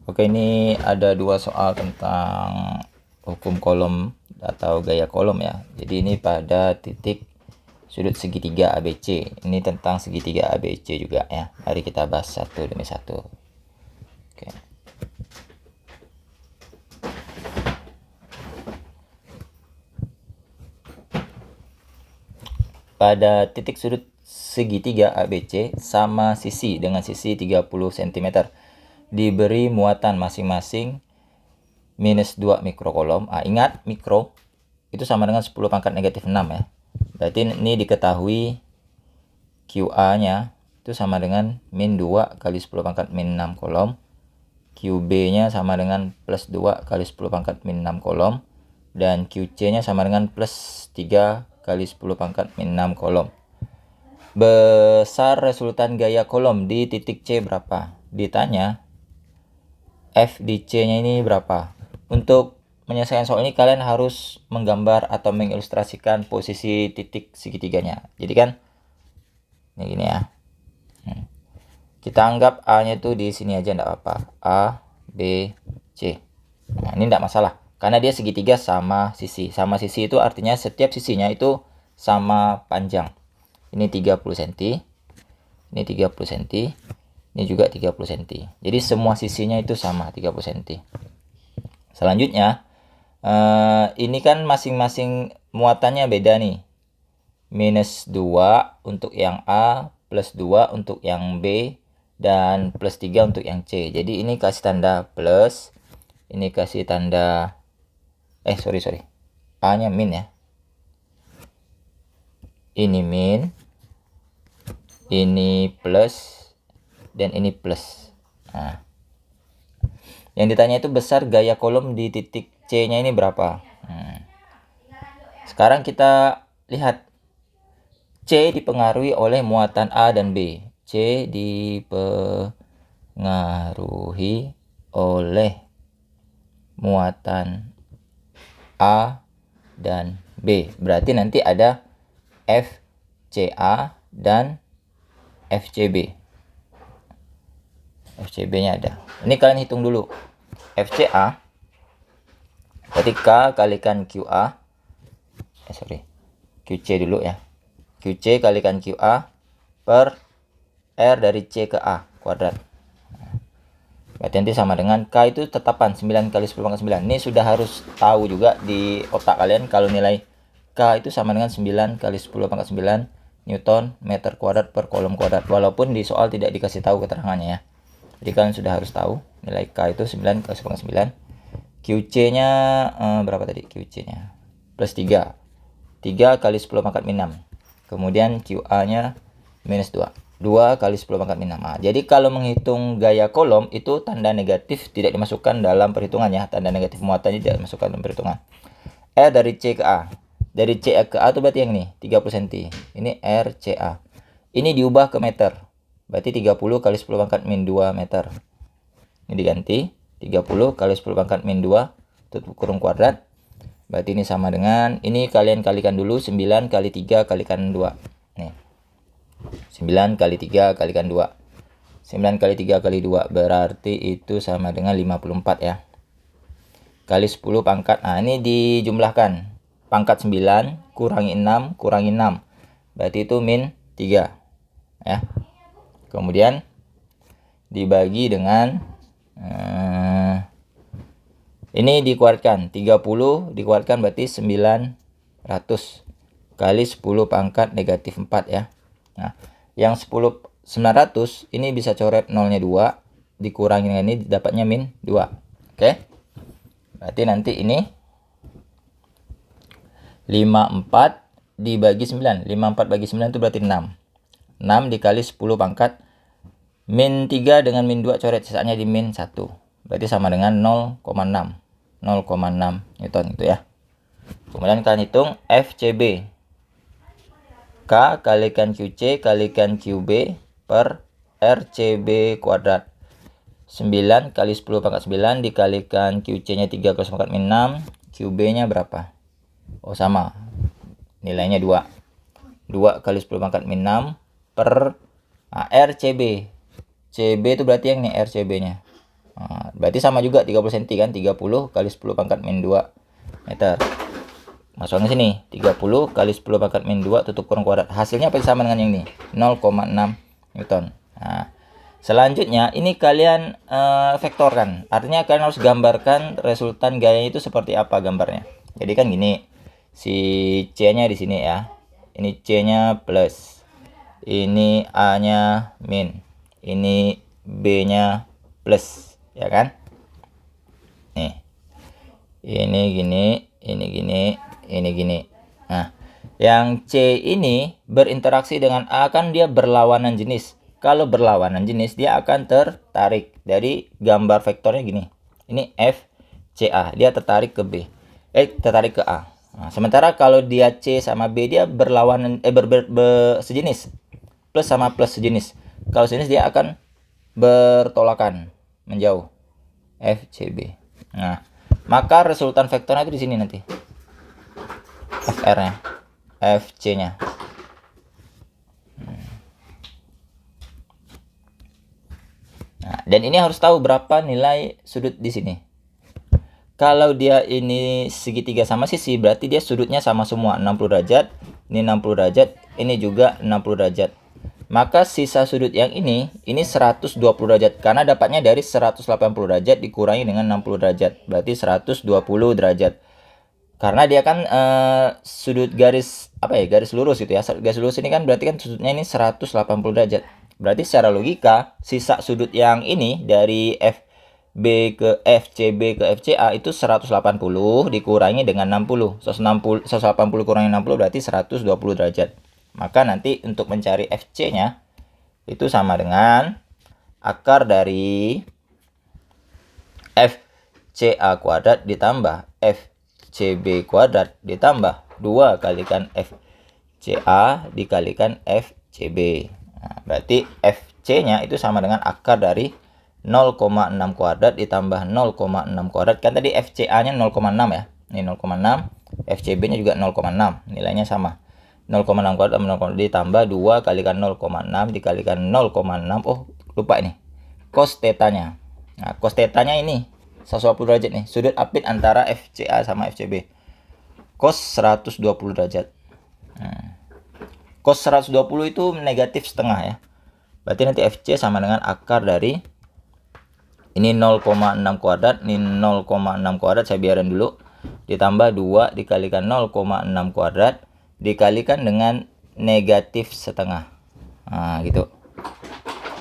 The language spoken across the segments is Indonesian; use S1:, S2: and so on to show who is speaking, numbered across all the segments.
S1: Oke, ini ada dua soal tentang hukum kolom atau gaya kolom ya. Jadi ini pada titik sudut segitiga ABC. Ini tentang segitiga ABC juga ya. Mari kita bahas satu demi satu. Oke. Pada titik sudut segitiga ABC sama sisi dengan sisi 30 cm diberi muatan masing-masing minus 2 mikrokolom. Ingat mikro itu sama dengan 10 pangkat negatif 6 ya. Berarti ini diketahui QA nya itu sama dengan min 2 kali 10 pangkat min 6 kolom. QB nya sama dengan plus 2 kali 10 pangkat min 6 kolom. Dan QC nya sama dengan plus 3 kali 10 pangkat min 6 kolom. Besar resultan gaya kolom di titik C berapa? Ditanya F di C nya ini berapa? Untuk menyelesaikan soal ini kalian harus menggambar atau mengilustrasikan posisi titik segitiganya. Jadi kan ini gini ya. Kita anggap A nya itu di sini aja enggak apa-apa. A, B, C. Nah, ini enggak masalah karena dia segitiga sama sisi. Sama sisi itu artinya setiap sisinya itu sama panjang. Ini 30 cm. Ini 30 cm. Ini juga 30 cm. Jadi semua sisinya itu sama 30 cm. Selanjutnya ini kan masing-masing muatannya beda nih. Minus 2 untuk yang A, plus 2 untuk yang B, dan plus 3 untuk yang C. Jadi ini kasih tanda plus, ini kasih tanda sorry. A nya min ya. Ini min, ini plus, dan ini plus. Nah, yang ditanya itu besar gaya kolom di titik C nya ini berapa? Sekarang kita lihat C dipengaruhi oleh muatan A dan B. C dipengaruhi oleh muatan A dan B. Berarti nanti ada FCA dan FCB. FCB-nya ada. Ini kalian hitung dulu. FCA berarti K kalikan QA. QC dulu ya. QC kalikan QA per R dari C ke A kuadrat. Berarti nanti sama dengan K itu tetapan 9 kali 10 pangkat 9. Ini sudah harus tahu juga di otak kalian kalau nilai K itu sama dengan 9 kali 10 pangkat 9 Newton meter kuadrat per kolom kuadrat. Walaupun di soal tidak dikasih tahu keterangannya ya. Jadi kalian sudah harus tahu nilai K itu 9 kali 10 pangkat 9. QC-nya berapa tadi? QC-nya plus 3. 3 kali 10 pangkat min 6. Kemudian QA-nya minus 2. 2 kali 10 pangkat min 6. Jadi kalau menghitung gaya kolom itu tanda negatif tidak dimasukkan dalam perhitungannya. Tanda negatif muatannya tidak dimasukkan dalam perhitungan. R dari C ke A. Dari C ke A itu berarti yang ini 30 cm. Ini RCA. Ini diubah ke meter. Berarti 30 kali 10 pangkat min 2 meter. Ini diganti 30 kali 10 pangkat min 2 tutup kurung kuadrat. Berarti ini sama dengan, ini kalian kalikan dulu 9 kali 3 kalikan 2. Nih. 9 kali 3 kalikan 2. 9 kali 3 kali 2 berarti itu sama dengan 54 ya. Kali 10 pangkat. Nah, ini dijumlahkan. Pangkat 9 kurangi 6 kurangi 6. Berarti itu min 3. Ya. Kemudian dibagi dengan ini dikuatkan 30 dikuatkan berarti 900 kali 10 pangkat negatif 4 ya. Nah, yang 900 ini bisa coret nolnya 2 dikurangi dengan ini dapatnya min 2. Oke. Berarti nanti ini 54 dibagi 9. 54 bagi 9 itu berarti 6. 6 dikali 10 pangkat min 3 dengan min 2 coret sisanya di min 1. Berarti sama dengan 0,6 Newton itu ya. Kemudian kalian hitung FCB. K kalikan QC kalikan QB per RCB kuadrat. 9 kali 10 pangkat 9 dikalikan QC-nya 3 kali 10 pangkat min 6. QB-nya berapa? Oh, sama. Nilainya 2. 2 kali 10 pangkat min 6 per RCB. CB itu berarti yang nih RCB-nya. Nah, berarti sama juga 30 cm kan, 30 kali 10 pangkat min 2 meter. Masukkan ke sini, 30 kali 10 pangkat min 2 tutup kurung kuadrat. Hasilnya apa sama dengan yang ini? 0,6 Newton. Nah, selanjutnya ini kalian vektorkan. Artinya kalian harus gambarkan resultan gayanya itu seperti apa gambarnya. Jadi kan gini, si C-nya di sini ya. Ini C-nya plus. Ini A-nya min. Ini B-nya plus, ya kan? Nih. Ini gini, ini gini, ini gini. Nah, yang C ini berinteraksi dengan A kan dia berlawanan jenis. Kalau berlawanan jenis dia akan tertarik. Dari gambar vektornya gini. Ini F C A, dia tertarik ke B. Tertarik ke A. Nah, sementara kalau dia C sama B dia berlawanan sejenis. Plus sama plus sejenis. Kalau sejenis dia akan bertolakan, menjauh. F C B. Nah, maka resultan vektornya itu di sini nanti. FR-nya, FC-nya. Nah, dan ini harus tahu berapa nilai sudut di sini. Kalau dia ini segitiga sama sisi, berarti dia sudutnya sama semua, 60 derajat. Ini 60 derajat, ini juga 60 derajat. Maka sisa sudut yang ini 120 derajat. Karena dapatnya dari 180 derajat dikurangi dengan 60 derajat. Berarti 120 derajat. Karena dia kan sudut garis garis lurus gitu ya. Garis lurus ini kan berarti kan sudutnya ini 180 derajat. Berarti secara logika sisa sudut yang ini dari FB ke FCB ke FCA itu 180 dikurangi dengan 60. 180 kurangi 60 berarti 120 derajat. Maka nanti untuk mencari FC-nya itu sama dengan akar dari FCA kuadrat ditambah FCB kuadrat ditambah 2 kalikan FCA dikalikan FCB. Nah, berarti FC-nya itu sama dengan akar dari 0,6 kuadrat ditambah 0,6 kuadrat. Kan tadi FCA-nya 0,6 ya. Ini 0,6, FCB-nya juga 0,6. Nilainya sama. 0,6 kuadrat ditambah 2 kalikan 0,6 dikalikan 0,6. Oh, lupa ini. Cos tetanya. Nah, cos tetanya ini 120 derajat nih. Sudut apit antara FCA sama FCB. Cos 120 derajat. Cos 120 itu negatif setengah ya. Berarti nanti FC sama dengan akar dari ini 0,6 kuadrat, ini 0,6 kuadrat saya biarin dulu. Ditambah 2 dikalikan 0,6 kuadrat dikalikan dengan negatif setengah. Nah, gitu.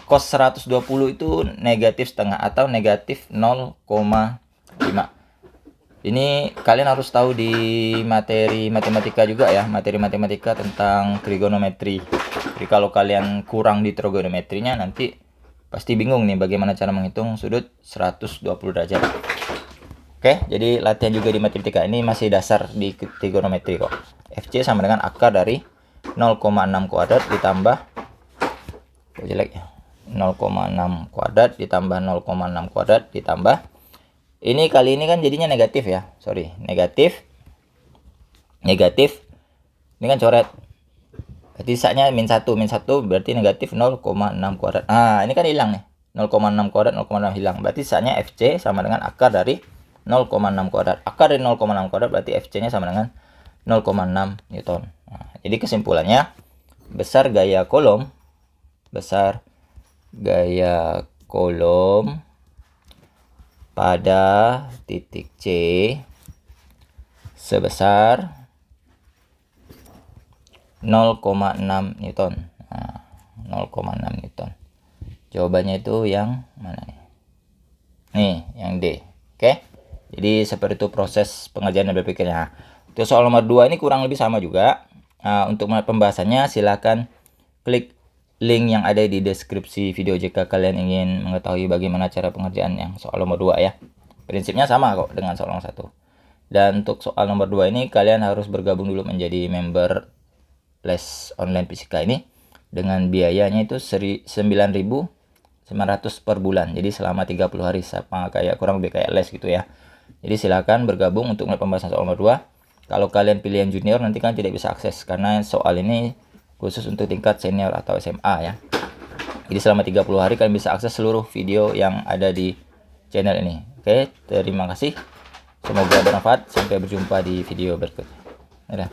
S1: Cos 120 itu negatif setengah atau negatif 0,5. Ini kalian harus tahu di materi matematika juga ya, materi matematika tentang trigonometri. Jadi kalau kalian kurang di trigonometrinya nanti pasti bingung nih bagaimana cara menghitung sudut 120 derajat. Oke, jadi latihan juga di matematika ini masih dasar di trigonometri kok. FC sama dengan akar dari 0,6 kuadrat ditambah jelek ya. 0,6 kuadrat ditambah 0,6 kuadrat ditambah ini kali ini kan jadinya negatif ya. Sorry, negatif. Ini kan coret. Berarti sisanya min 1 berarti negatif 0,6 kuadrat. Nah, ini kan hilang nih. 0,6 kuadrat 0,6 hilang. Berarti sisanya FC sama dengan akar dari 0,6 kuadrat. Akar dari 0,6 kuadrat berarti FC-nya sama dengan 0,6 Newton. Nah, jadi kesimpulannya besar gaya kolom pada titik C sebesar 0,6 Newton. Nah, 0,6 Newton. Jawabannya itu yang mana nih? Nih, yang D. Oke. Jadi seperti itu proses pengerjaan dan berpikirnya. Untuk soal nomor 2 ini kurang lebih sama juga. Nah, untuk pembahasannya silakan klik link yang ada di deskripsi video jika kalian ingin mengetahui bagaimana cara pengerjaan yang soal nomor 2 ya. Prinsipnya sama kok dengan soal nomor 1. Dan untuk soal nomor 2 ini kalian harus bergabung dulu menjadi member les online fisika ini dengan biayanya itu 9.900 per bulan. Jadi selama 30 hari sama kayak kurang lebih kayak les gitu ya. Jadi silakan bergabung untuk pembahasan soal nomor 2. Kalau kalian pilihan junior nanti kan tidak bisa akses karena soal ini khusus untuk tingkat senior atau SMA ya. Jadi selama 30 hari kalian bisa akses seluruh video yang ada di channel ini. Oke, terima kasih. Semoga bermanfaat. Sampai berjumpa di video berikutnya. Dadah.